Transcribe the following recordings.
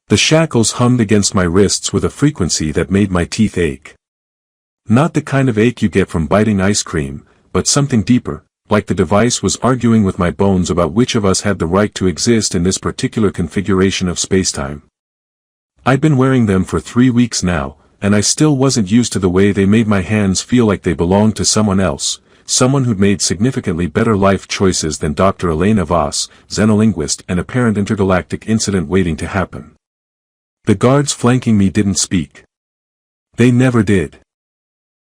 The shackles hummed against my wrists with a frequency that made my teeth ache. Not the kind of ache you get from biting ice cream, but something deeper, like the device was arguing with my bones about which of us had the right to exist in this particular configuration of spacetime. I'd been wearing them for 3 weeks now, and I still wasn't used to the way they made my hands feel like they belonged to someone else, someone who'd made significantly better life choices than Dr. Elena Voss, xenolinguist and apparent intergalactic incident waiting to happen. The guards flanking me didn't speak. They never did.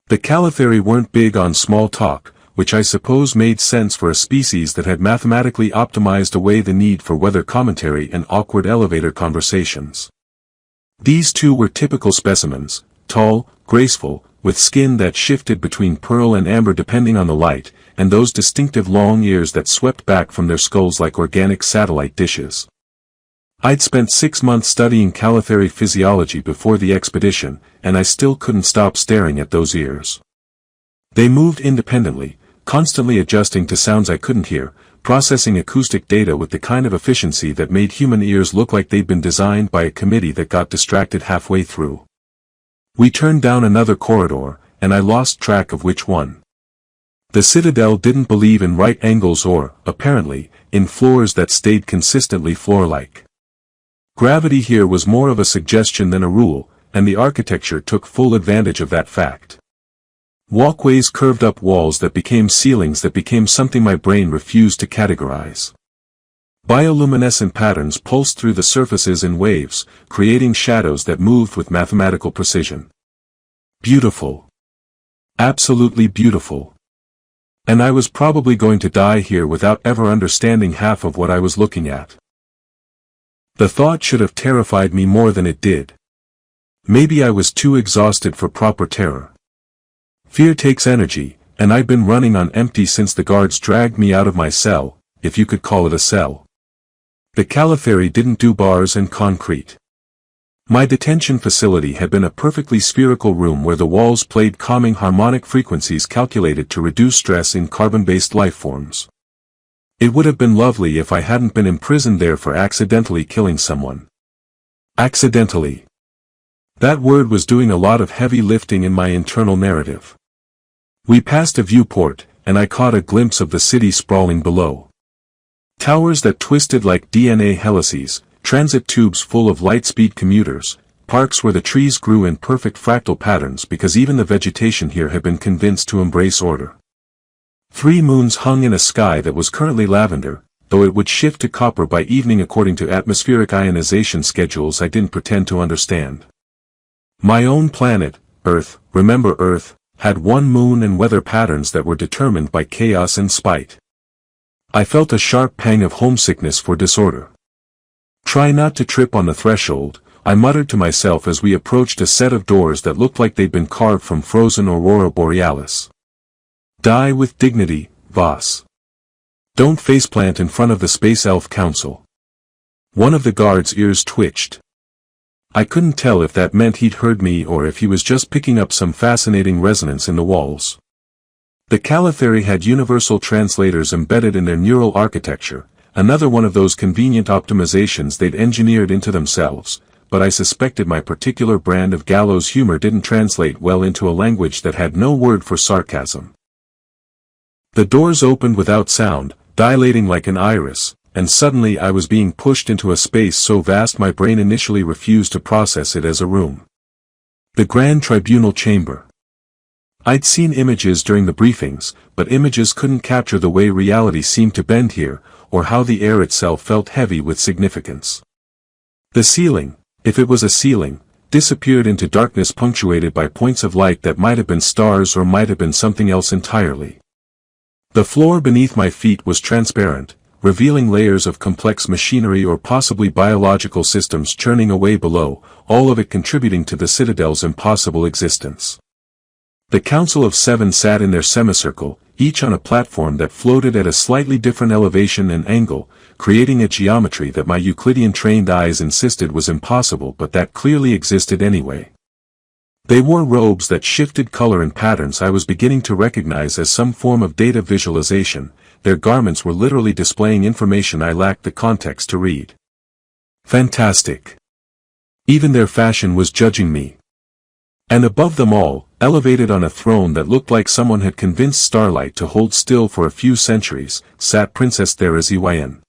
The Calitheri weren't big on small talk, which I suppose made sense for a species that had mathematically optimized away the need for weather commentary and awkward elevator conversations. These two were typical specimens, tall, graceful, with skin that shifted between pearl and amber depending on the light, and those distinctive long ears that swept back from their skulls like organic satellite dishes. I'd spent 6 months studying Calitheri physiology before the expedition, and I still couldn't stop staring at those ears. They moved independently, constantly adjusting to sounds I couldn't hear, processing acoustic data with the kind of efficiency that made human ears look like they'd been designed by a committee that got distracted halfway through. We turned down another corridor, and I lost track of which one. The Citadel didn't believe in right angles or, apparently, in floors that stayed consistently floor-like. Gravity here was more of a suggestion than a rule, and the architecture took full advantage of that fact. Walkways curved up walls that became ceilings that became something my brain refused to categorize. Bioluminescent patterns pulsed through the surfaces in waves, creating shadows that moved with mathematical precision. Beautiful. Absolutely beautiful. And I was probably going to die here without ever understanding half of what I was looking at. The thought should have terrified me more than it did. Maybe I was too exhausted for proper terror. Fear takes energy, and I'd been running on empty since the guards dragged me out of my cell, if you could call it a cell. The Calitheri didn't do bars and concrete. My detention facility had been a perfectly spherical room where the walls played calming harmonic frequencies calculated to reduce stress in carbon-based life forms. It would have been lovely if I hadn't been imprisoned there for accidentally killing someone. Accidentally. That word was doing a lot of heavy lifting in my internal narrative. We passed a viewport, and I caught a glimpse of the city sprawling below. Towers that twisted like DNA helices, transit tubes full of light-speed commuters, parks where the trees grew in perfect fractal patterns because even the vegetation here had been convinced to embrace order. 3 moons hung in a sky that was currently lavender, though it would shift to copper by evening according to atmospheric ionization schedules I didn't pretend to understand. My own planet, Earth, remember Earth, had 1 moon and weather patterns that were determined by chaos and spite. I felt a sharp pang of homesickness for disorder. Try not to trip on the threshold, I muttered to myself as we approached a set of doors that looked like they'd been carved from frozen aurora borealis. Die with dignity, Voss. Don't faceplant in front of the Space Elf Council. One of the guards' ears twitched. I couldn't tell if that meant he'd heard me or if he was just picking up some fascinating resonance in the walls. The Calitheri had universal translators embedded in their neural architecture, another one of those convenient optimizations they'd engineered into themselves, but I suspected my particular brand of gallows humor didn't translate well into a language that had no word for sarcasm. The doors opened without sound, dilating like an iris, and suddenly I was being pushed into a space so vast my brain initially refused to process it as a room. The Grand Tribunal Chamber. I'd seen images during the briefings, but images couldn't capture the way reality seemed to bend here, or how the air itself felt heavy with significance. The ceiling, if it was a ceiling, disappeared into darkness punctuated by points of light that might have been stars or might have been something else entirely. The floor beneath my feet was transparent, revealing layers of complex machinery or possibly biological systems churning away below, all of it contributing to the Citadel's impossible existence. The Council of 7 sat in their semicircle, each on a platform that floated at a slightly different elevation and angle, creating a geometry that my Euclidean-trained eyes insisted was impossible but that clearly existed anyway. They wore robes that shifted color and patterns I was beginning to recognize as some form of data visualization. Their garments were literally displaying information I lacked the context to read. Fantastic. Even their fashion was judging me. And above them all, elevated on a throne that looked like someone had convinced starlight to hold still for a few centuries, sat Princess Therazyn.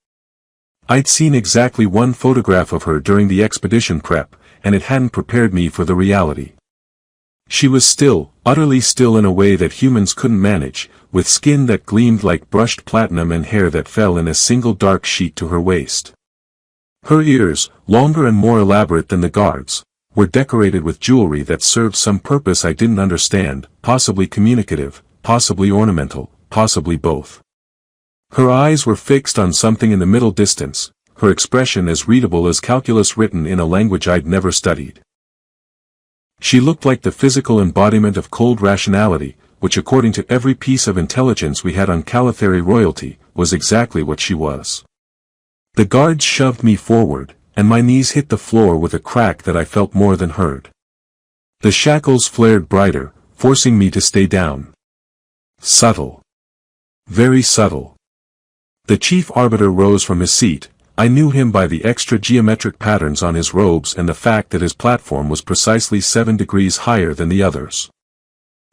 I'd seen exactly one photograph of her during the expedition prep, and it hadn't prepared me for the reality. She was still, utterly still in a way that humans couldn't manage, with skin that gleamed like brushed platinum and hair that fell in a single dark sheet to her waist. Her ears, longer and more elaborate than the guards, were decorated with jewelry that served some purpose I didn't understand, possibly communicative, possibly ornamental, possibly both. Her eyes were fixed on something in the middle distance, her expression as readable as calculus written in a language I'd never studied. She looked like the physical embodiment of cold rationality, which according to every piece of intelligence we had on Calatheri royalty, was exactly what she was. The guards shoved me forward, and my knees hit the floor with a crack that I felt more than heard. The shackles flared brighter, forcing me to stay down. Subtle. Very subtle. The chief arbiter rose from his seat. I knew him by the extra geometric patterns on his robes and the fact that his platform was precisely 7 degrees higher than the others.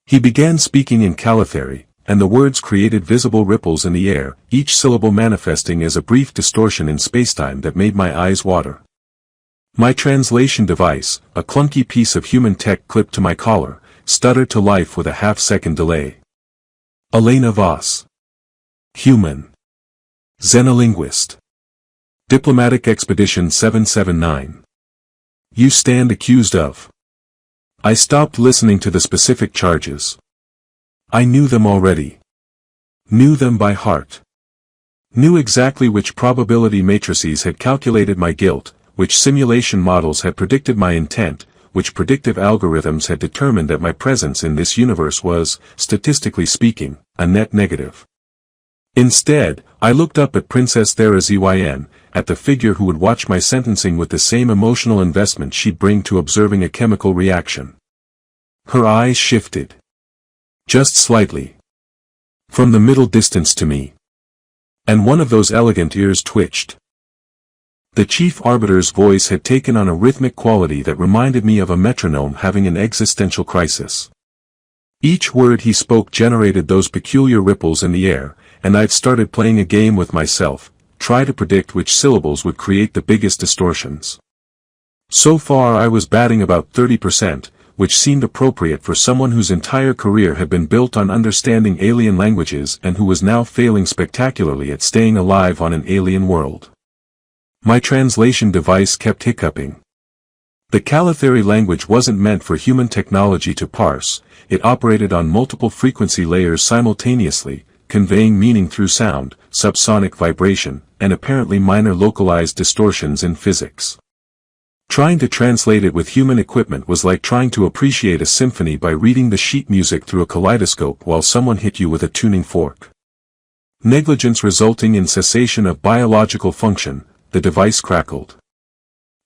He began speaking in Calatheri, and the words created visible ripples in the air, each syllable manifesting as a brief distortion in spacetime that made my eyes water. My translation device, a clunky piece of human tech clipped to my collar, stuttered to life with a half-second delay. Elena Voss. Human. Xenolinguist. Diplomatic Expedition 779. You stand accused of. I stopped listening to the specific charges. I knew them already. Knew them by heart. Knew exactly which probability matrices had calculated my guilt, which simulation models had predicted my intent, which predictive algorithms had determined that my presence in this universe was, statistically speaking, a net negative. Instead, I looked up at Princess Therazyn, at the figure who would watch my sentencing with the same emotional investment she'd bring to observing a chemical reaction. Her eyes shifted. Just slightly. From the middle distance to me. And one of those elegant ears twitched. The chief arbiter's voice had taken on a rhythmic quality that reminded me of a metronome having an existential crisis. Each word he spoke generated those peculiar ripples in the air, and I'd started playing a game with myself, try to predict which syllables would create the biggest distortions. So far I was batting about 30%, which seemed appropriate for someone whose entire career had been built on understanding alien languages and who was now failing spectacularly at staying alive on an alien world. My translation device kept hiccuping. The Calatheri language wasn't meant for human technology to parse, it operated on multiple frequency layers simultaneously, conveying meaning through sound, subsonic vibration, and apparently minor localized distortions in physics. Trying to translate it with human equipment was like trying to appreciate a symphony by reading the sheet music through a kaleidoscope while someone hit you with a tuning fork. Negligence resulting in cessation of biological function, the device crackled.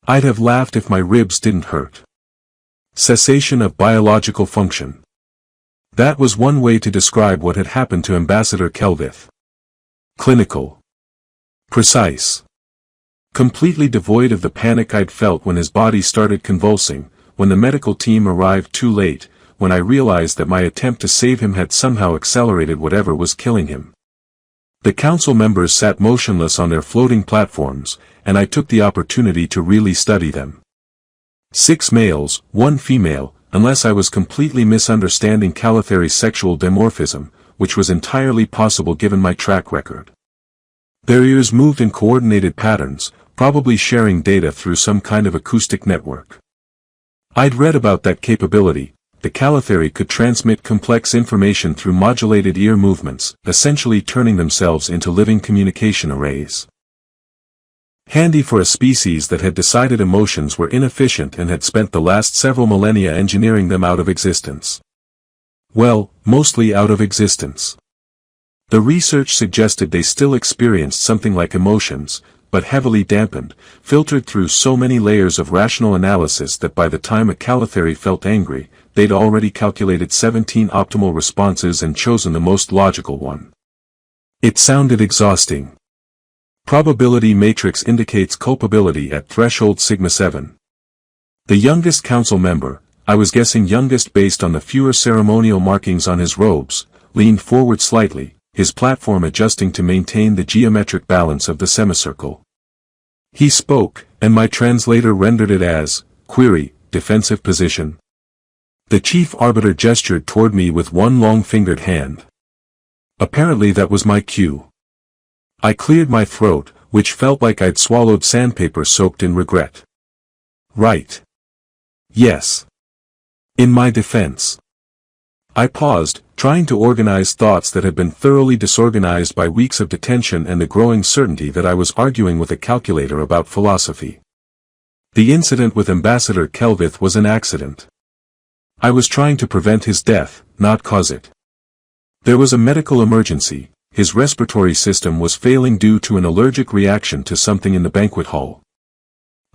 I'd have laughed if my ribs didn't hurt. Cessation of biological function. That was one way to describe what had happened to Ambassador Kelvith. Clinical. Precise. Completely devoid of the panic I'd felt when his body started convulsing, when the medical team arrived too late, when I realized that my attempt to save him had somehow accelerated whatever was killing him. The council members sat motionless on their floating platforms, and I took the opportunity to really study them. 6 males, 1 female, unless I was completely misunderstanding Calatheri's sexual dimorphism, which was entirely possible given my track record. Their ears moved in coordinated patterns, probably sharing data through some kind of acoustic network. I'd read about that capability. The Calatheri could transmit complex information through modulated ear movements, essentially turning themselves into living communication arrays. Handy for a species that had decided emotions were inefficient and had spent the last several millennia engineering them out of existence. Well, mostly out of existence. The research suggested they still experienced something like emotions, but heavily dampened, filtered through so many layers of rational analysis that by the time a Calatheri felt angry, they'd already calculated 17 optimal responses and chosen the most logical one. It sounded exhausting. Probability matrix indicates culpability at threshold sigma 7. The youngest council member, I was guessing youngest based on the fewer ceremonial markings on his robes, leaned forward slightly, his platform adjusting to maintain the geometric balance of the semicircle. He spoke, and my translator rendered it as, query, defensive position. The chief arbiter gestured toward me with one long-fingered hand. Apparently that was my cue. I cleared my throat, which felt like I'd swallowed sandpaper soaked in regret. Right. Yes. In my defense. I paused, trying to organize thoughts that had been thoroughly disorganized by weeks of detention and the growing certainty that I was arguing with a calculator about philosophy. The incident with Ambassador Kelvith was an accident. I was trying to prevent his death, not cause it. There was a medical emergency. His respiratory system was failing due to an allergic reaction to something in the banquet hall.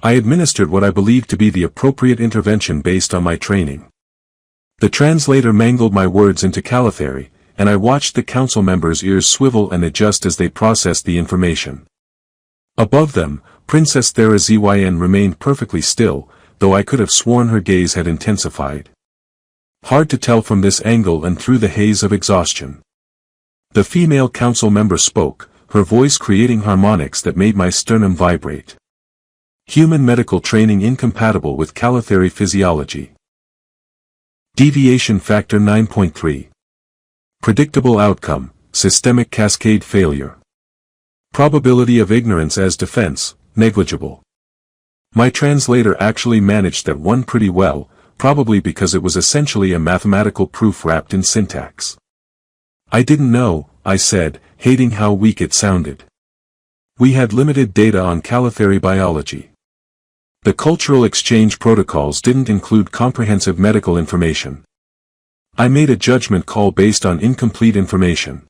I administered what I believed to be the appropriate intervention based on my training. The translator mangled my words into Calatheri, and I watched the council members' ears swivel and adjust as they processed the information. Above them, Princess Therazyn remained perfectly still, though I could have sworn her gaze had intensified. Hard to tell from this angle and through the haze of exhaustion. The female council member spoke, her voice creating harmonics that made my sternum vibrate. Human medical training incompatible with Calatheri physiology. Deviation factor 9.3. Predictable outcome, systemic cascade failure. Probability of ignorance as defense, negligible. My translator actually managed that one pretty well, probably because it was essentially a mathematical proof wrapped in syntax. I didn't know, I said, hating how weak it sounded. We had limited data on Calatheri biology. The cultural exchange protocols didn't include comprehensive medical information. I made a judgment call based on incomplete information.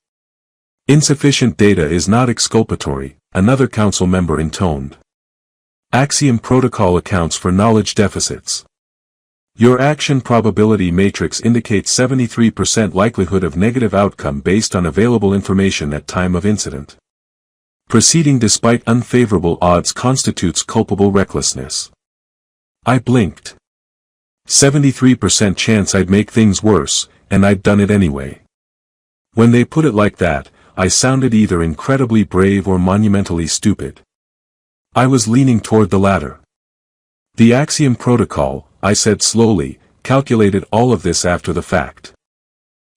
Insufficient data is not exculpatory, another council member intoned. Axiom protocol accounts for knowledge deficits. Your action probability matrix indicates 73% likelihood of negative outcome based on available information at time of incident. Proceeding despite unfavorable odds constitutes culpable recklessness. I blinked. 73% chance I'd make things worse, and I'd done it anyway. When they put it like that, I sounded either incredibly brave or monumentally stupid. I was leaning toward the latter. The Axiom Protocol, I said slowly, calculated all of this after the fact.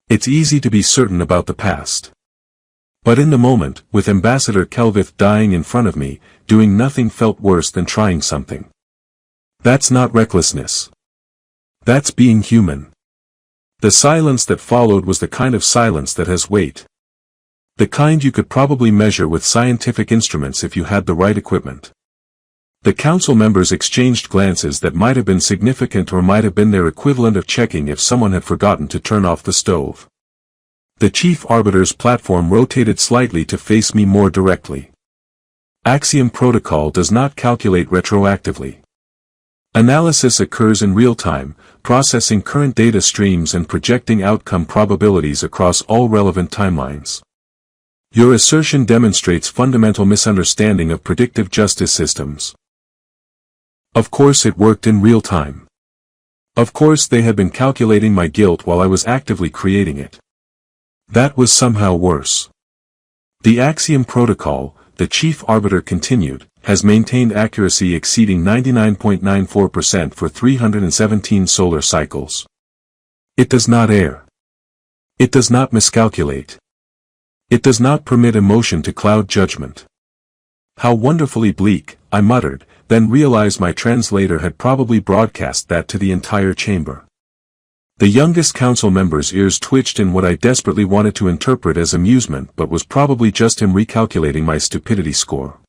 It's easy to be certain about the past. But in the moment, with Ambassador Kelvith dying in front of me, doing nothing felt worse than trying something. That's not recklessness. That's being human. The silence that followed was the kind of silence that has weight. The kind you could probably measure with scientific instruments if you had the right equipment. The council members exchanged glances that might have been significant or might have been their equivalent of checking if someone had forgotten to turn off the stove. The chief arbiter's platform rotated slightly to face me more directly. Axiom protocol does not calculate retroactively. Analysis occurs in real time, processing current data streams and projecting outcome probabilities across all relevant timelines. Your assertion demonstrates fundamental misunderstanding of predictive justice systems. Of course it worked in real time. Of course they had been calculating my guilt while I was actively creating it. That was somehow worse. The Axiom Protocol, the chief arbiter continued, has maintained accuracy exceeding 99.94% for 317 solar cycles. It does not err. It does not miscalculate. It does not permit emotion to cloud judgment. How wonderfully bleak, I muttered, then realized my translator had probably broadcast that to the entire chamber. The youngest council member's ears twitched in what I desperately wanted to interpret as amusement but was probably just him recalculating my stupidity score.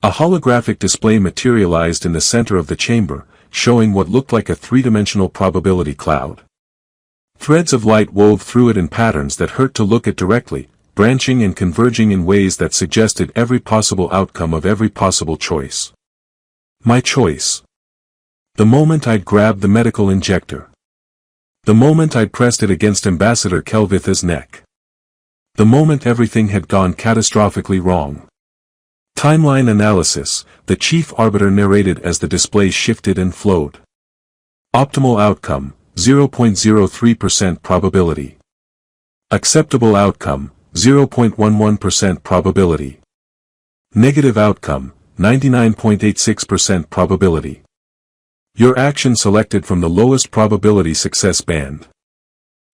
A holographic display materialized in the center of the chamber, showing what looked like a three-dimensional probability cloud. Threads of light wove through it in patterns that hurt to look at directly, branching and converging in ways that suggested every possible outcome of every possible choice. My choice. The moment I'd grabbed the medical injector. The moment I'd pressed it against Ambassador Kelvith's neck. The moment everything had gone catastrophically wrong. Timeline analysis, the chief arbiter narrated as the display shifted and flowed. Optimal outcome, 0.03% probability. Acceptable outcome, 0.11% probability. Negative outcome, 99.86% probability. Your action selected from the lowest probability success band.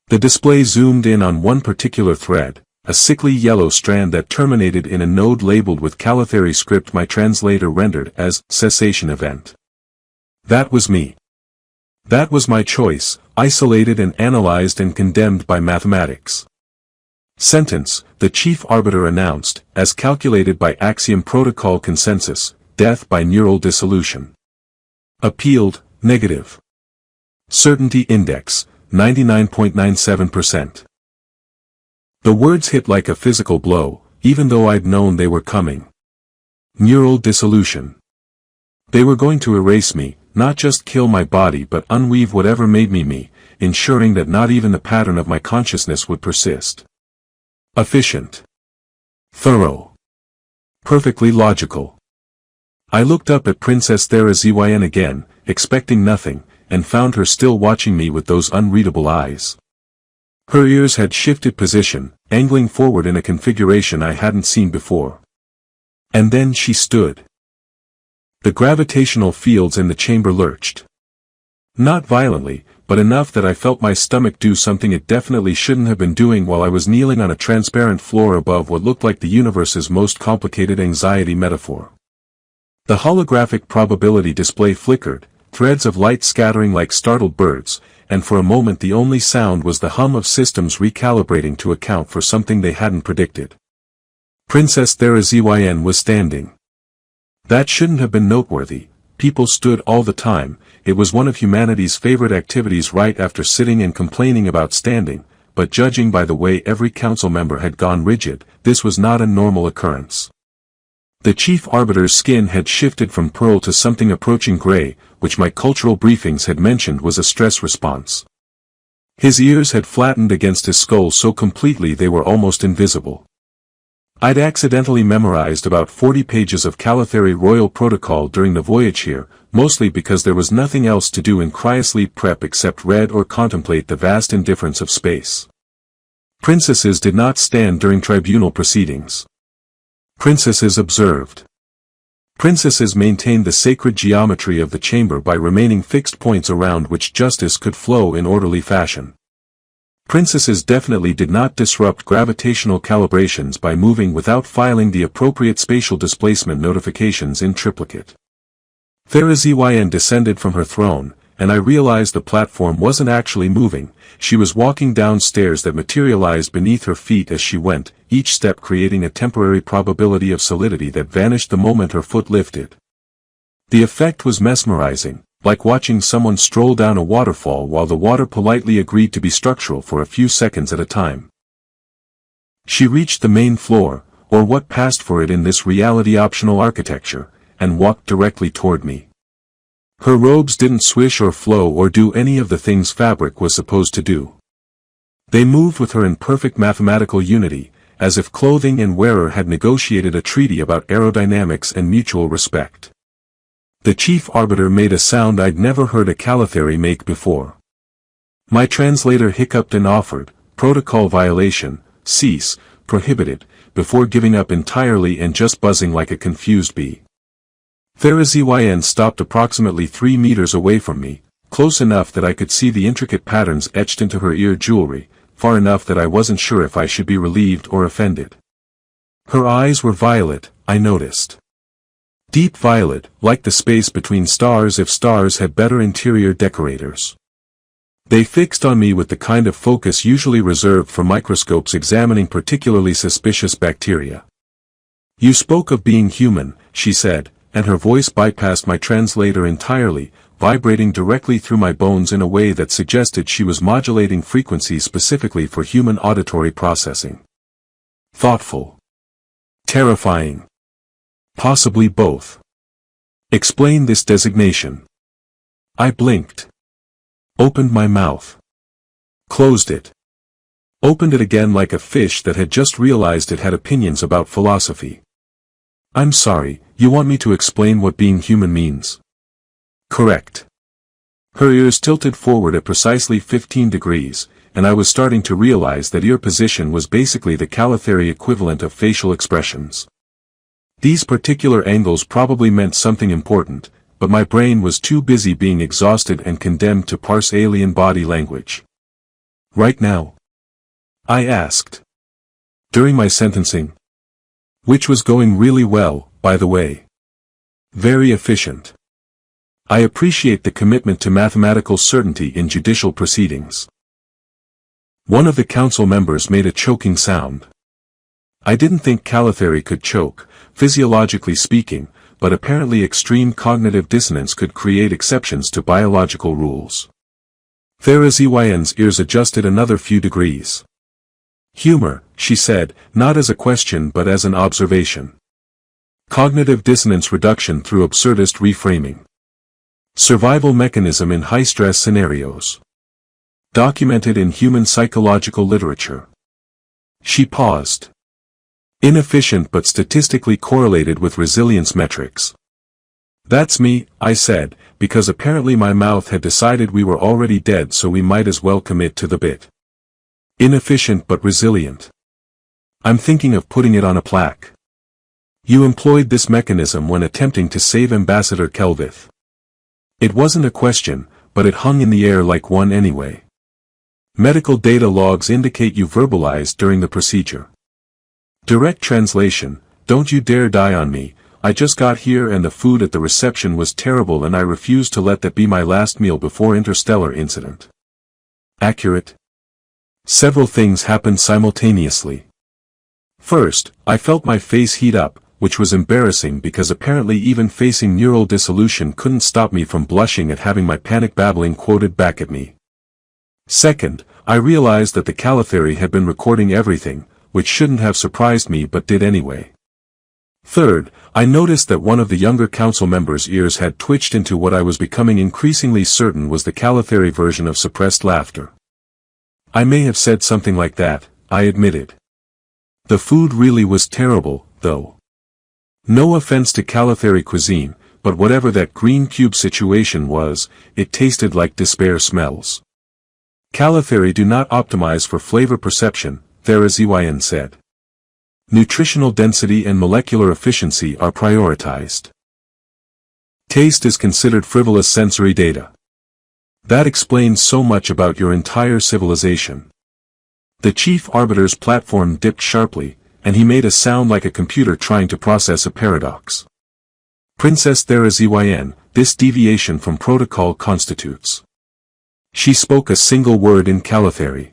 The display zoomed in on one particular thread, a sickly yellow strand that terminated in a node labeled with Calatheri script my translator rendered as cessation event. That was me. That was my choice, isolated and analyzed and condemned by mathematics. Sentence, the chief arbiter announced, as calculated by axiom protocol consensus, death by neural dissolution. Appealed, negative. Certainty index, 99.97%. The words hit like a physical blow, even though I'd known they were coming. Neural dissolution. They were going to erase me, not just kill my body but unweave whatever made me me, ensuring that not even the pattern of my consciousness would persist. Efficient. Thorough. Perfectly logical. I looked up at Princess Therazyn again, expecting nothing, and found her still watching me with those unreadable eyes. Her ears had shifted position, angling forward in a configuration I hadn't seen before. And then she stood. The gravitational fields in the chamber lurched. Not violently, but enough that I felt my stomach do something it definitely shouldn't have been doing while I was kneeling on a transparent floor above what looked like the universe's most complicated anxiety metaphor. The holographic probability display flickered, threads of light scattering like startled birds, and for a moment the only sound was the hum of systems recalibrating to account for something they hadn't predicted. Princess Therazyn was standing. That shouldn't have been noteworthy. People stood all the time. It was one of humanity's favorite activities right after sitting and complaining about standing, but judging by the way every council member had gone rigid, this was not a normal occurrence. The chief arbiter's skin had shifted from pearl to something approaching gray, which my cultural briefings had mentioned was a stress response. His ears had flattened against his skull so completely they were almost invisible. I'd accidentally memorized about 40 pages of Calatheri Royal Protocol during the voyage here, mostly because there was nothing else to do in cryosleep prep except read or contemplate the vast indifference of space. Princesses did not stand during tribunal proceedings. Princesses observed. Princesses maintained the sacred geometry of the chamber by remaining fixed points around which justice could flow in orderly fashion. Princesses definitely did not disrupt gravitational calibrations by moving without filing the appropriate spatial displacement notifications in triplicate. Therazyn descended from her throne, and I realized the platform wasn't actually moving. She was walking down stairs that materialized beneath her feet as she went, each step creating a temporary probability of solidity that vanished the moment her foot lifted. The effect was mesmerizing, like watching someone stroll down a waterfall while the water politely agreed to be structural for a few seconds at a time. She reached the main floor, or what passed for it in this reality-optional architecture, and walked directly toward me. Her robes didn't swish or flow or do any of the things fabric was supposed to do. They moved with her in perfect mathematical unity, as if clothing and wearer had negotiated a treaty about aerodynamics and mutual respect. The chief arbiter made a sound I'd never heard a Calatheri make before. My translator hiccuped and offered, protocol violation, cease, prohibited, before giving up entirely and just buzzing like a confused bee. Therazyn stopped approximately 3 meters away from me, close enough that I could see the intricate patterns etched into her ear jewelry, far enough that I wasn't sure if I should be relieved or offended. Her eyes were violet, I noticed. Deep violet, like the space between stars if stars had better interior decorators. They fixed on me with the kind of focus usually reserved for microscopes examining particularly suspicious bacteria. "You spoke of being human," she said, and her voice bypassed my translator entirely, vibrating directly through my bones in a way that suggested she was modulating frequencies specifically for human auditory processing. Thoughtful. Terrifying. Possibly both. Explain this designation. I blinked. Opened my mouth. Closed it. Opened it again like a fish that had just realized it had opinions about philosophy. I'm sorry, you want me to explain what being human means? Correct. Her ears tilted forward at precisely 15 degrees, and I was starting to realize that ear position was basically the Calatheri equivalent of facial expressions. These particular angles probably meant something important, but my brain was too busy being exhausted and condemned to parse alien body language. Right now? I asked. During my sentencing. Which was going really well, by the way. Very efficient. I appreciate the commitment to mathematical certainty in judicial proceedings. One of the council members made a choking sound. I didn't think Calatheri could choke, physiologically speaking, but apparently extreme cognitive dissonance could create exceptions to biological rules. Therazyn's ears adjusted another few degrees. Humor, she said, not as a question but as an observation. Cognitive dissonance reduction through absurdist reframing. Survival mechanism in high-stress scenarios. Documented in human psychological literature. She paused. Inefficient but statistically correlated with resilience metrics. That's me, I said, because apparently my mouth had decided we were already dead, so we might as well commit to the bit. Inefficient but resilient. I'm thinking of putting it on a plaque. You employed this mechanism when attempting to save Ambassador Kelvith. It wasn't a question, but it hung in the air like one anyway. Medical data logs indicate you verbalized during the procedure. Direct translation, don't you dare die on me, I just got here and the food at the reception was terrible and I refuse to let that be my last meal before interstellar incident. Accurate? Several things happened simultaneously. First, I felt my face heat up, which was embarrassing because apparently even facing neural dissolution couldn't stop me from blushing at having my panic babbling quoted back at me. Second, I realized that the Calatheri had been recording everything, which shouldn't have surprised me but did anyway. Third, I noticed that one of the younger council members' ears had twitched into what I was becoming increasingly certain was the Calatheri version of suppressed laughter. I may have said something like that, I admitted. The food really was terrible, though. No offense to Calatheri cuisine, but whatever that green cube situation was, it tasted like despair smells. Calatheri do not optimize for flavor perception, Therazyn said. Nutritional density and molecular efficiency are prioritized. Taste is considered frivolous sensory data. That explains so much about your entire civilization. The chief arbiter's platform dipped sharply, and he made a sound like a computer trying to process a paradox. Princess Therazyn, this deviation from protocol constitutes. She spoke a single word in Calatheri.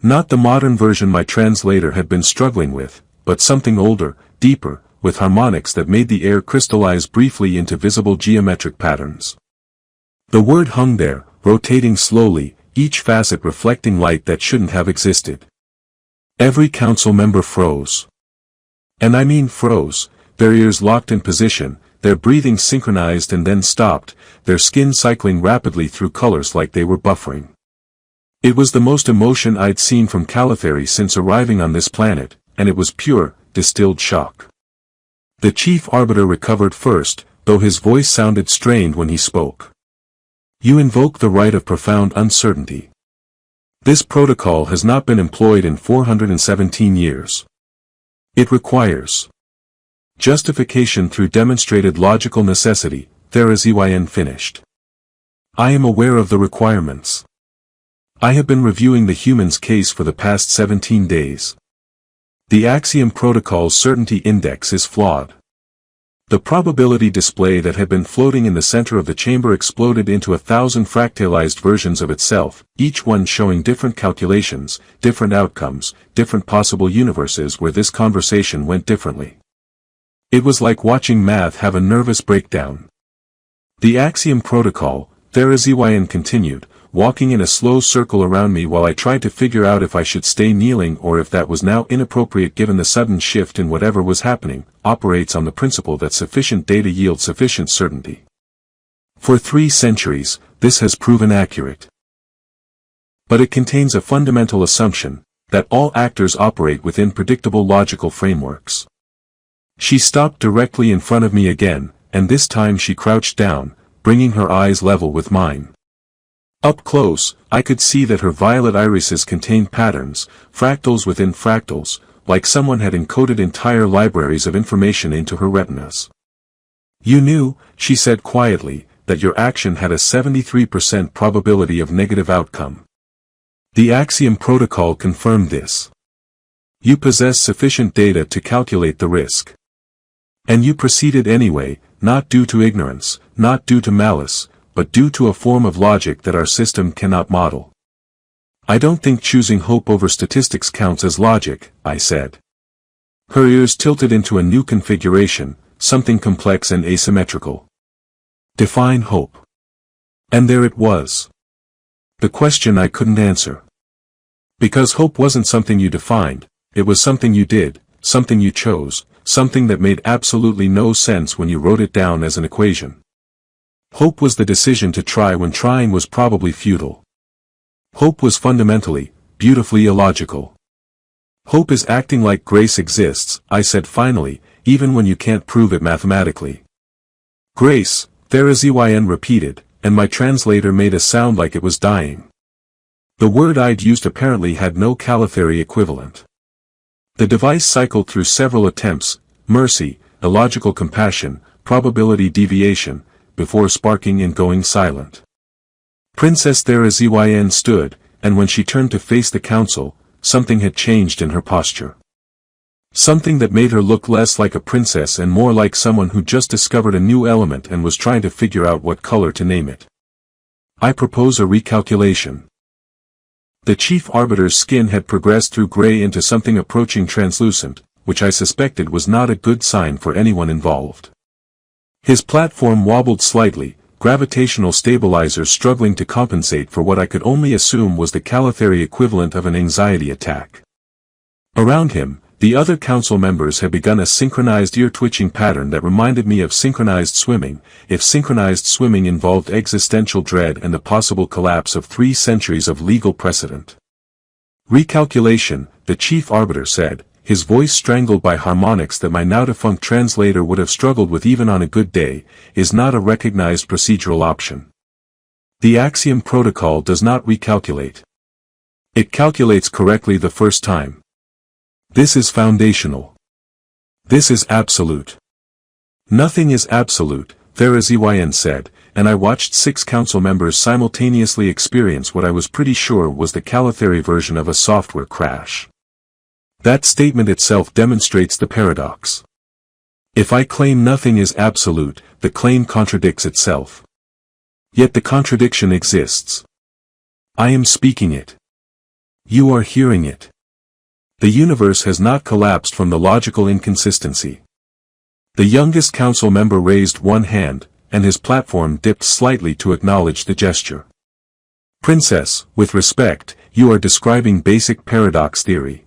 Not the modern version my translator had been struggling with, but something older, deeper, with harmonics that made the air crystallize briefly into visible geometric patterns. The word hung there, rotating slowly, each facet reflecting light that shouldn't have existed. Every council member froze. And I mean froze, their ears locked in position, their breathing synchronized and then stopped, their skin cycling rapidly through colors like they were buffering. It was the most emotion I'd seen from Calatheri since arriving on this planet, and it was pure, distilled shock. The chief arbiter recovered first, though his voice sounded strained when he spoke. You invoke the right of profound uncertainty. This protocol has not been employed in 417 years. It requires justification through demonstrated logical necessity, Therazyn finished. I am aware of the requirements. I have been reviewing the human's case for the past 17 days. The Axiom Protocol's certainty index is flawed. The probability display that had been floating in the center of the chamber exploded into 1,000 fractalized versions of itself, each one showing different calculations, different outcomes, different possible universes where this conversation went differently. It was like watching math have a nervous breakdown. The Axiom Protocol, Therazyn continued, walking in a slow circle around me while I tried to figure out if I should stay kneeling or if that was now inappropriate given the sudden shift in whatever was happening, operates on the principle that sufficient data yields sufficient certainty. For 3 centuries, this has proven accurate. But it contains a fundamental assumption, that all actors operate within predictable logical frameworks. She stopped directly in front of me again, and this time she crouched down, bringing her eyes level with mine. Up close, I could see that her violet irises contained patterns, fractals within fractals, like someone had encoded entire libraries of information into her retinas. "You knew," she said quietly, "that your action had a 73% probability of negative outcome. The Axiom Protocol confirmed this. You possess sufficient data to calculate the risk. And you proceeded anyway, not due to ignorance, not due to malice, but due to a form of logic that our system cannot model." "I don't think choosing hope over statistics counts as logic," I said. Her ears tilted into a new configuration, something complex and asymmetrical. "Define hope." And there it was. The question I couldn't answer. Because hope wasn't something you defined, it was something you did, something you chose, something that made absolutely no sense when you wrote it down as an equation. Hope was the decision to try when trying was probably futile. Hope was fundamentally, beautifully illogical. "Hope is acting like grace exists," I said finally, "even when you can't prove it mathematically." "Grace," Therazyn repeated, and my translator made a sound like it was dying. The word I'd used apparently had no Calithary equivalent. The device cycled through several attempts: mercy, illogical compassion, probability deviation, before sparking and going silent. Princess Therazyn stood, and when she turned to face the council, something had changed in her posture. Something that made her look less like a princess and more like someone who just discovered a new element and was trying to figure out what color to name it. "I propose a recalculation." The chief arbiter's skin had progressed through gray into something approaching translucent, which I suspected was not a good sign for anyone involved. His platform wobbled slightly, gravitational stabilizers struggling to compensate for what I could only assume was the Calithary equivalent of an anxiety attack. Around him, the other council members had begun a synchronized ear-twitching pattern that reminded me of synchronized swimming, if synchronized swimming involved existential dread and the possible collapse of 3 centuries of legal precedent. "Recalculation," the chief arbiter said, his voice strangled by harmonics that my now-defunct translator would have struggled with even on a good day, "is not a recognized procedural option. The Axiom Protocol does not recalculate. It calculates correctly the first time. This is foundational. This is absolute." "Nothing is absolute," Therazyn said, and I watched 6 council members simultaneously experience what I was pretty sure was the Calithary version of a software crash. That statement itself demonstrates the paradox. If I claim nothing is absolute, the claim contradicts itself. Yet the contradiction exists. I am speaking it. You are hearing it. The universe has not collapsed from the logical inconsistency. The youngest council member raised one hand, and his platform dipped slightly to acknowledge the gesture. "Princess, with respect, you are describing basic paradox theory.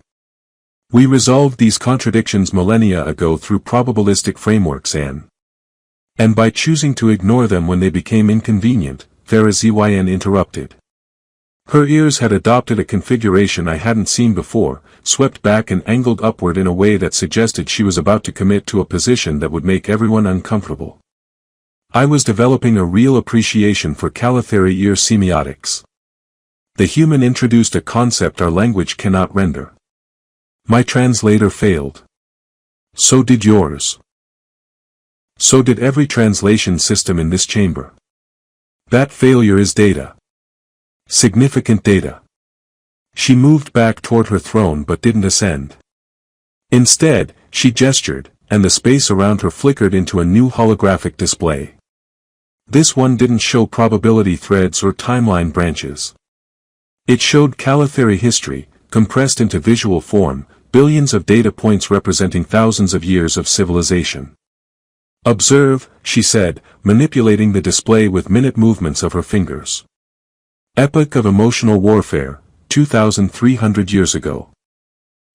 We resolved these contradictions millennia ago through probabilistic frameworks and by choosing to ignore them when they became inconvenient," Therazyn interrupted. Her ears had adopted a configuration I hadn't seen before, swept back and angled upward in a way that suggested she was about to commit to a position that would make everyone uncomfortable. I was developing a real appreciation for Calithary ear semiotics. The human introduced a concept our language cannot render. My translator failed. So did yours. So did every translation system in this chamber. That failure is data. Significant data. She moved back toward her throne but didn't ascend. Instead, she gestured, and the space around her flickered into a new holographic display. This one didn't show probability threads or timeline branches. It showed Calithary history, compressed into visual form, billions of data points representing thousands of years of civilization. "Observe," she said, manipulating the display with minute movements of her fingers. "Epoch of emotional warfare, 2,300 years ago.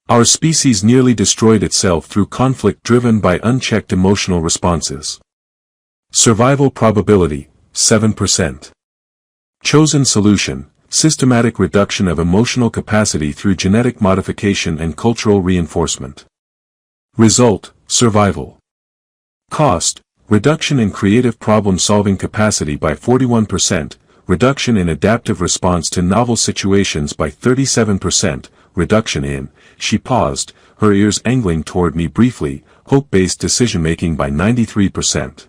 Our species nearly destroyed itself through conflict driven by unchecked emotional responses. Survival probability, 7%. Chosen solution, systematic reduction of emotional capacity through genetic modification and cultural reinforcement. Result, survival. Cost, reduction in creative problem-solving capacity by 41%, reduction in adaptive response to novel situations by 37%, reduction in, she paused, her ears angling toward me briefly, hope-based decision-making by 93%.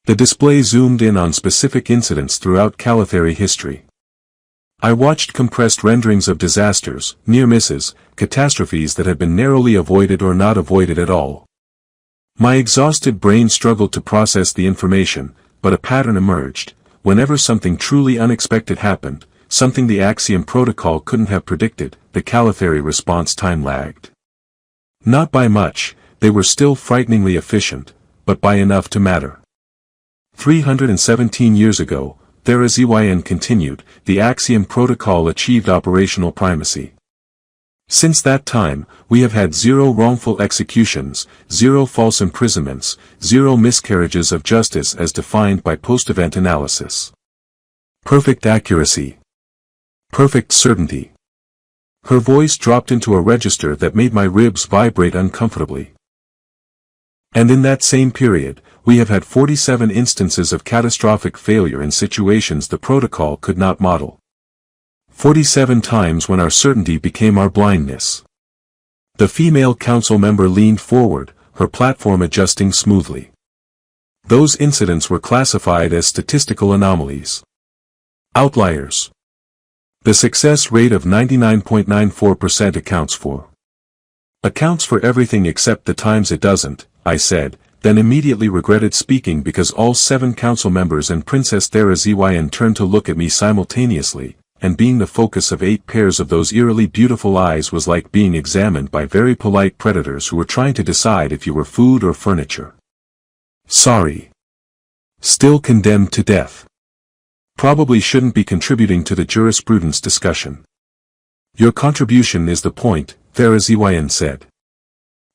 The display zoomed in on specific incidents throughout Calatheri history. I watched compressed renderings of disasters, near misses, catastrophes that had been narrowly avoided or not avoided at all. My exhausted brain struggled to process the information, but a pattern emerged. Whenever something truly unexpected happened, something the Axiom protocol couldn't have predicted, the Calatheri response time lagged. Not by much, they were still frighteningly efficient, but by enough to matter. 317 years ago, HFY continued, the Axiom protocol achieved operational primacy. Since that time, we have had 0 wrongful executions, 0 false imprisonments, 0 miscarriages of justice as defined by post-event analysis. Perfect accuracy. Perfect certainty. Her voice dropped into a register that made my ribs vibrate uncomfortably. And in that same period, we have had 47 instances of catastrophic failure in situations the protocol could not model. 47 times when our certainty became our blindness. The female council member leaned forward, her platform adjusting smoothly. Those incidents were classified as statistical anomalies. Outliers. The success rate of 99.94% accounts for everything except the times it doesn't, I said, then immediately regretted speaking because all 7 council members and Princess HFY turned to look at me simultaneously, and being the focus of 8 pairs of those eerily beautiful eyes was like being examined by very polite predators who were trying to decide if you were food or furniture. Sorry. Still condemned to death. Probably shouldn't be contributing to the jurisprudence discussion. Your contribution is the point, HFY said.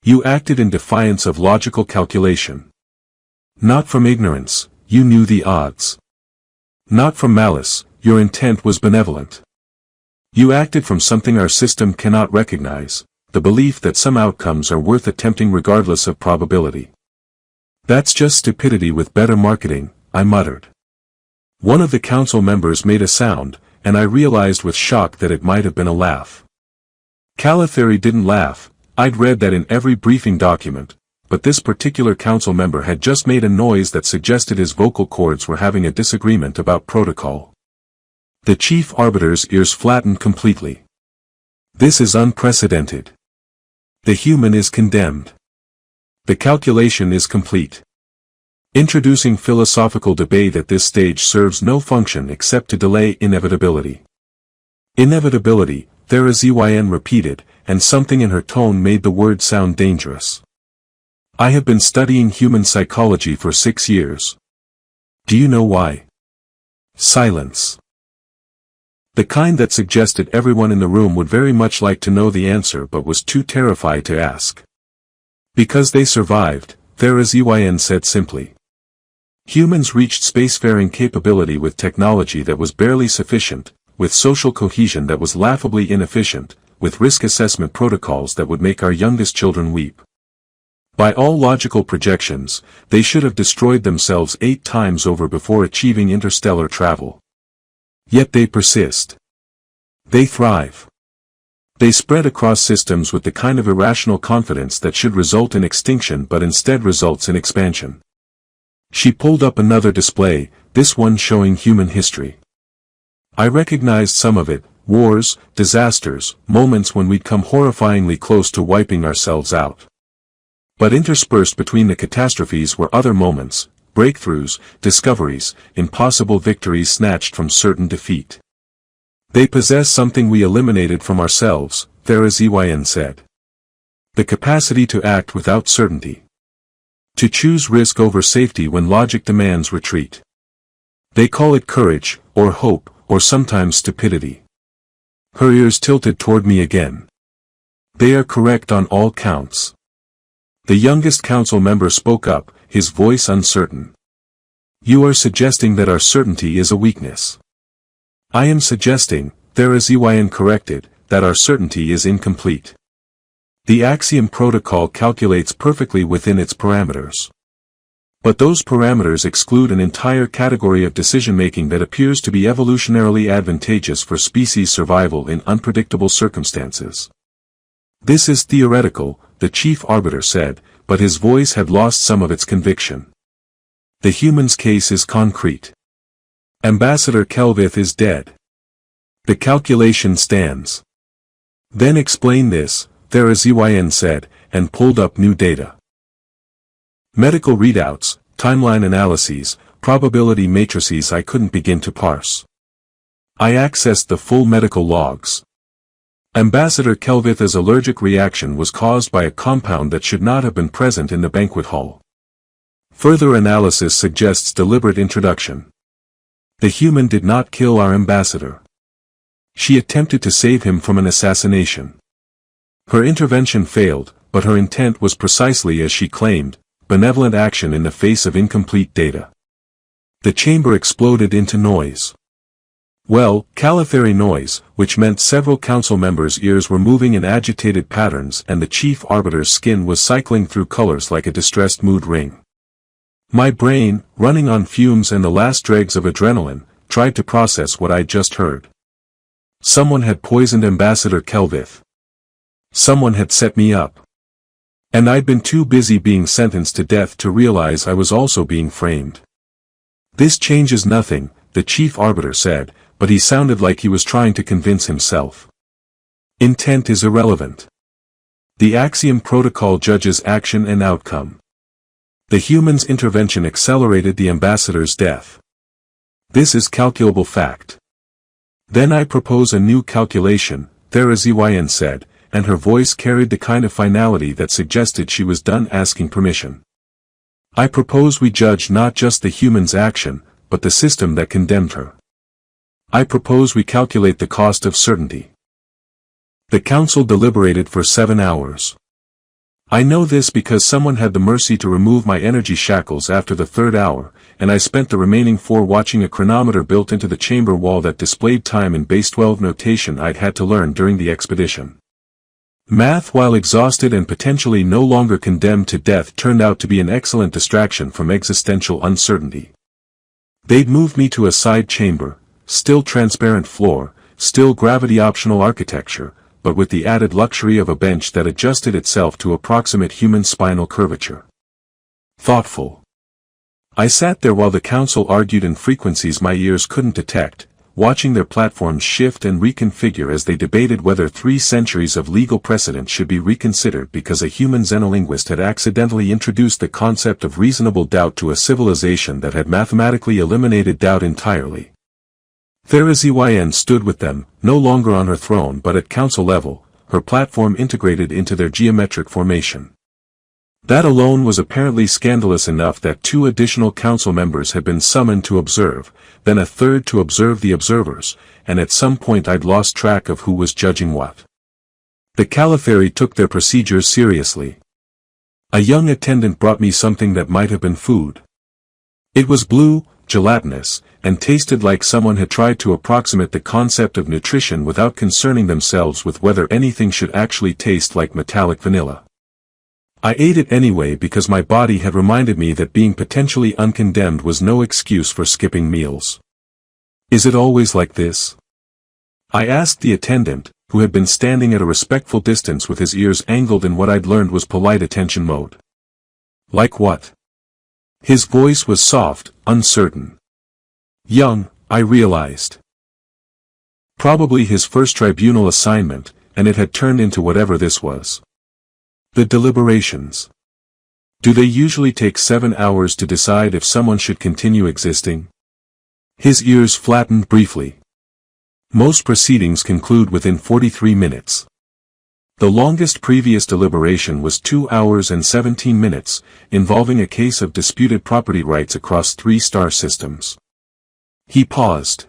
You acted in defiance of logical calculation. Not from ignorance, you knew the odds. Not from malice, your intent was benevolent. You acted from something our system cannot recognize, the belief that some outcomes are worth attempting regardless of probability. That's just stupidity with better marketing, I muttered. One of the council members made a sound, and I realized with shock that it might have been a laugh. Calatheri didn't laugh, I'd read that in every briefing document, but this particular council member had just made a noise that suggested his vocal cords were having a disagreement about protocol. The chief arbiter's ears flattened completely. This is unprecedented. The human is condemned. The calculation is complete. Introducing philosophical debate at this stage serves no function except to delay inevitability. Inevitability, HFY repeated, and something in her tone made the word sound dangerous. I have been studying human psychology for 6 years. Do you know why? Silence. The kind that suggested everyone in the room would very much like to know the answer but was too terrified to ask. Because they survived, HFY said simply. Humans reached spacefaring capability with technology that was barely sufficient, with social cohesion that was laughably inefficient, with risk assessment protocols that would make our youngest children weep. By all logical projections, they should have destroyed themselves 8 times over before achieving interstellar travel. Yet they persist. They thrive. They spread across systems with the kind of irrational confidence that should result in extinction but instead results in expansion. She pulled up another display, this one showing human history. I recognized some of it, wars, disasters, moments when we'd come horrifyingly close to wiping ourselves out. But interspersed between the catastrophes were other moments, breakthroughs, discoveries, impossible victories snatched from certain defeat. They possess something we eliminated from ourselves, HFY said. The capacity to act without certainty. To choose risk over safety when logic demands retreat. They call it courage, or hope, or sometimes stupidity. Her ears tilted toward me again. They are correct on all counts. The youngest council member spoke up, his voice uncertain. You are suggesting that our certainty is a weakness. I am suggesting, HFY corrected, that our certainty is incomplete. The Axiom protocol calculates perfectly within its parameters. But those parameters exclude an entire category of decision-making that appears to be evolutionarily advantageous for species survival in unpredictable circumstances. This is theoretical, the chief arbiter said, but his voice had lost some of its conviction. The human's case is concrete. Ambassador Kelvith is dead. The calculation stands. Then explain this, HFY said, and pulled up new data. Medical readouts, timeline analyses, probability matrices I couldn't begin to parse. I accessed the full medical logs. Ambassador Kelvith's allergic reaction was caused by a compound that should not have been present in the banquet hall. Further analysis suggests deliberate introduction. The human did not kill our ambassador. She attempted to save him from an assassination. Her intervention failed, but her intent was precisely as she claimed, benevolent action in the face of incomplete data. The chamber exploded into noise. Well, calithary noise, which meant several council members' ears were moving in agitated patterns and the chief arbiter's skin was cycling through colors like a distressed mood ring. My brain, running on fumes and the last dregs of adrenaline, tried to process what I'd just heard. Someone had poisoned Ambassador Kelvith. Someone had set me up. And I'd been too busy being sentenced to death to realize I was also being framed. This changes nothing, the chief arbiter said, but he sounded like he was trying to convince himself. Intent is irrelevant. The Axiom protocol judges action and outcome. The human's intervention accelerated the ambassador's death. This is calculable fact. Then I propose a new calculation, HFY said, and her voice carried the kind of finality that suggested she was done asking permission. I propose we judge not just the human's action, but the system that condemned her. I propose we calculate the cost of certainty. The council deliberated for 7 hours. I know this because someone had the mercy to remove my energy shackles after the 3rd hour, and I spent the remaining 4 watching a chronometer built into the chamber wall that displayed time in base 12 notation I'd had to learn during the expedition. Math, while exhausted and potentially no longer condemned to death, turned out to be an excellent distraction from existential uncertainty. They'd moved me to a side chamber, still transparent floor, still gravity-optional architecture, but with the added luxury of a bench that adjusted itself to approximate human spinal curvature. Thoughtful. I sat there while the council argued in frequencies my ears couldn't detect, watching their platforms shift and reconfigure as they debated whether 3 centuries of legal precedent should be reconsidered because a human xenolinguist had accidentally introduced the concept of reasonable doubt to a civilization that had mathematically eliminated doubt entirely. HFY stood with them, no longer on her throne but at council level, her platform integrated into their geometric formation. That alone was apparently scandalous enough that 2 additional council members had been summoned to observe, then a 3rd to observe the observers, and at some point I'd lost track of who was judging what. The calithary took their procedures seriously. A young attendant brought me something that might have been food. It was blue, gelatinous, and tasted like someone had tried to approximate the concept of nutrition without concerning themselves with whether anything should actually taste like metallic vanilla. I ate it anyway because my body had reminded me that being potentially uncondemned was no excuse for skipping meals. Is it always like this? I asked the attendant, who had been standing at a respectful distance with his ears angled in what I'd learned was polite attention mode. Like what? His voice was soft, uncertain. Young, I realized. Probably his first tribunal assignment, and it had turned into whatever this was. The deliberations. Do they usually take 7 hours to decide if someone should continue existing? His ears flattened briefly. Most proceedings conclude within 43 minutes. The longest previous deliberation was 2 hours and 17 minutes, involving a case of disputed property rights across 3 star systems. He paused.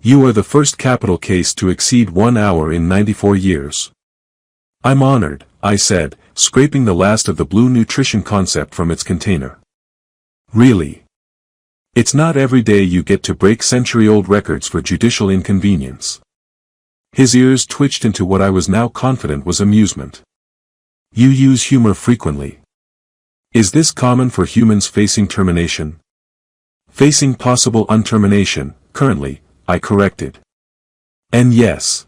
You are the first capital case to exceed 1 hour in 94 years. I'm honored, I said, scraping the last of the blue nutrition concept from its container. Really? It's not every day you get to break century-old records for judicial inconvenience. His ears twitched into what I was now confident was amusement. You use humor frequently. Is this common for humans facing termination? Facing possible untermination, currently, I corrected. And yes.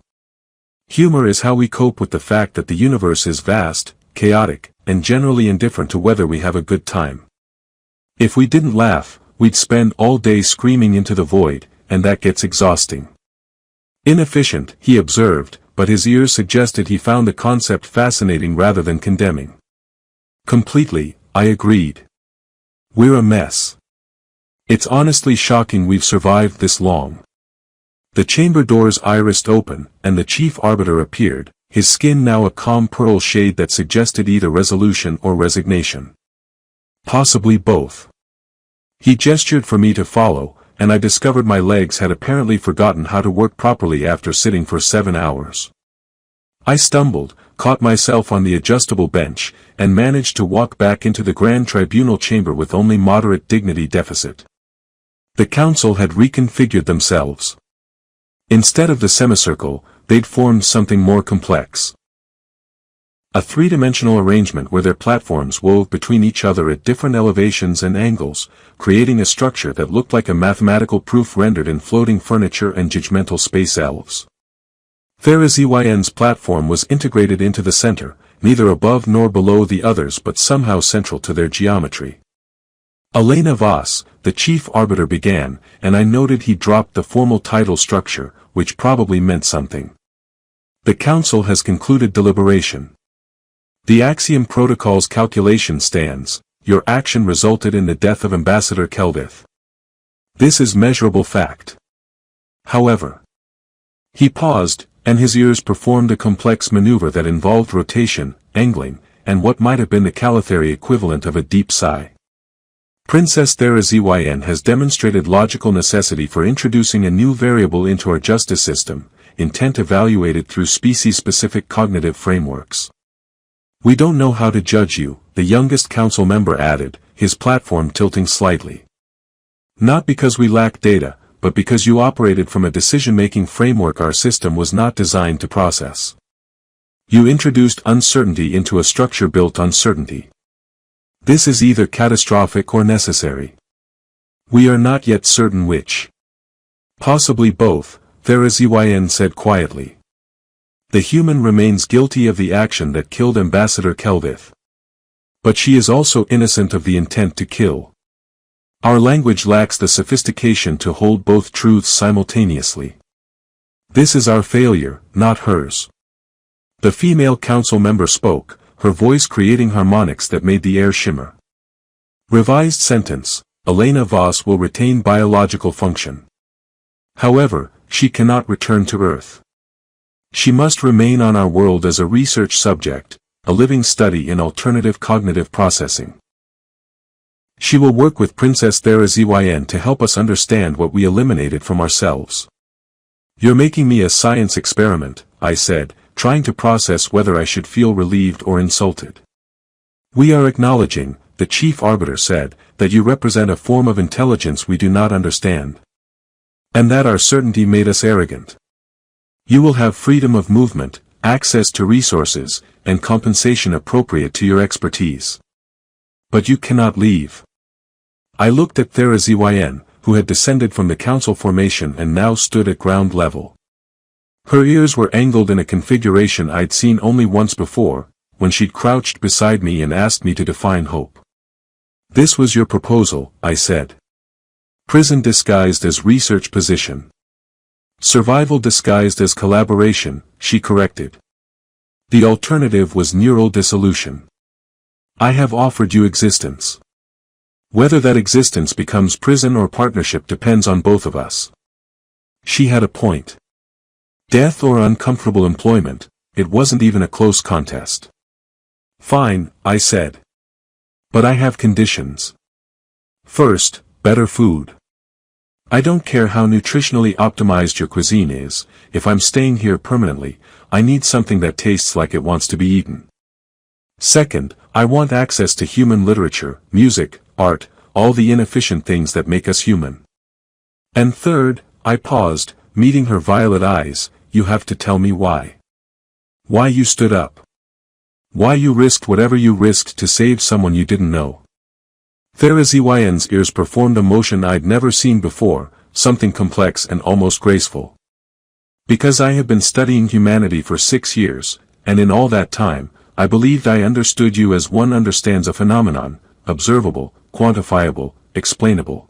Humor is how we cope with the fact that the universe is vast, chaotic, and generally indifferent to whether we have a good time. If we didn't laugh, we'd spend all day screaming into the void, and that gets exhausting. Inefficient, he observed, but his ears suggested he found the concept fascinating rather than condemning. Completely, I agreed. We're a mess. It's honestly shocking we've survived this long. The chamber doors irised open, and the chief arbiter appeared, his skin now a calm pearl shade that suggested either resolution or resignation. Possibly both. He gestured for me to follow, and I discovered my legs had apparently forgotten how to work properly after sitting for 7 hours. I stumbled, caught myself on the adjustable bench, and managed to walk back into the grand tribunal chamber with only moderate dignity deficit. The council had reconfigured themselves. Instead of the semicircle, they'd formed something more complex. A three-dimensional arrangement where their platforms wove between each other at different elevations and angles, creating a structure that looked like a mathematical proof rendered in floating furniture and judgmental space elves. Therazyn's platform was integrated into the center, neither above nor below the others but somehow central to their geometry. Elena Voss, the chief arbiter began, and I noted he dropped the formal title structure, which probably meant something. The council has concluded deliberation. The Axiom Protocol's calculation stands. Your action resulted in the death of Ambassador Kelvith. This is measurable fact. However, he paused, and his ears performed a complex maneuver that involved rotation, angling, and what might have been the Calatheri equivalent of a deep sigh. Princess Therazyn has demonstrated logical necessity for introducing a new variable into our justice system, intent evaluated through species-specific cognitive frameworks. We don't know how to judge you, the youngest council member added, his platform tilting slightly. Not because we lack data, but because you operated from a decision-making framework our system was not designed to process. You introduced uncertainty into a structure built on certainty. This is either catastrophic or necessary. We are not yet certain which. Possibly both, Therazyn said quietly. The human remains guilty of the action that killed Ambassador Kelvith. But she is also innocent of the intent to kill. Our language lacks the sophistication to hold both truths simultaneously. This is our failure, not hers. The female council member spoke, her voice creating harmonics that made the air shimmer. Revised sentence, Elena Voss will retain biological function. However, she cannot return to Earth. She must remain on our world as a research subject, a living study in alternative cognitive processing. She will work with Princess Therazyn to help us understand what we eliminated from ourselves. You're making me a science experiment, I said, trying to process whether I should feel relieved or insulted. We are acknowledging, the chief arbiter said, that you represent a form of intelligence we do not understand. And that our certainty made us arrogant. You will have freedom of movement, access to resources, and compensation appropriate to your expertise. But you cannot leave. I looked at Therazyn, who had descended from the council formation and now stood at ground level. Her ears were angled in a configuration I'd seen only once before, when she'd crouched beside me and asked me to define hope. This was your proposal, I said. Prison disguised as research position. Survival disguised as collaboration, she corrected. The alternative was neural dissolution. I have offered you existence. Whether that existence becomes prison or partnership depends on both of us. She had a point. Death or uncomfortable employment, it wasn't even a close contest. Fine, I said. But I have conditions. First, better food. I don't care how nutritionally optimized your cuisine is, if I'm staying here permanently, I need something that tastes like it wants to be eaten. Second, I want access to human literature, music, art, all the inefficient things that make us human. And third, I paused, meeting her violet eyes, you have to tell me why. Why you stood up. Why you risked whatever you risked to save someone you didn't know. Therazyn's ears performed a motion I'd never seen before, something complex and almost graceful. Because I have been studying humanity for 6 years, and in all that time, I believed I understood you as one understands a phenomenon, observable, quantifiable, explainable.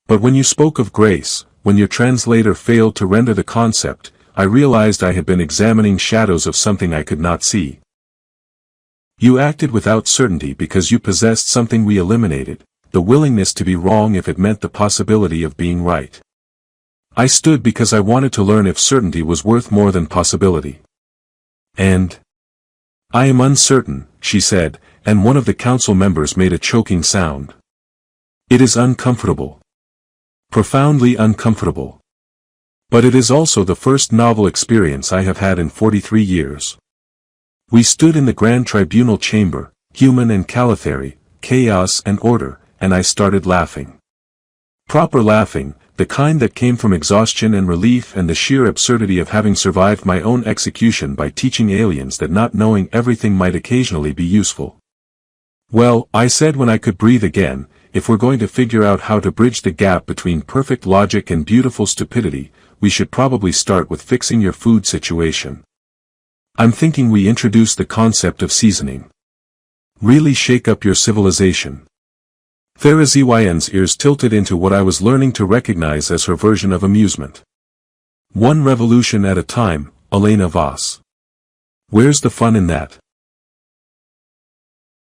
But when you spoke of grace, when your translator failed to render the concept, I realized I had been examining shadows of something I could not see. You acted without certainty because you possessed something we eliminated, the willingness to be wrong if it meant the possibility of being right. I stood because I wanted to learn if certainty was worth more than possibility. And I am uncertain, she said, and one of the council members made a choking sound. It is uncomfortable. Profoundly uncomfortable. But it is also the first novel experience I have had in 43 years. We stood in the Grand Tribunal chamber, human and Calatheri, chaos and order, and I started laughing. Proper laughing, the kind that came from exhaustion and relief and the sheer absurdity of having survived my own execution by teaching aliens that not knowing everything might occasionally be useful. Well, I said when I could breathe again, if we're going to figure out how to bridge the gap between perfect logic and beautiful stupidity, we should probably start with fixing your food situation. I'm thinking we introduce the concept of seasoning. Really shake up your civilization. Therazyn's ears tilted into what I was learning to recognize as her version of amusement. One revolution at a time, Elena Voss. Where's the fun in that?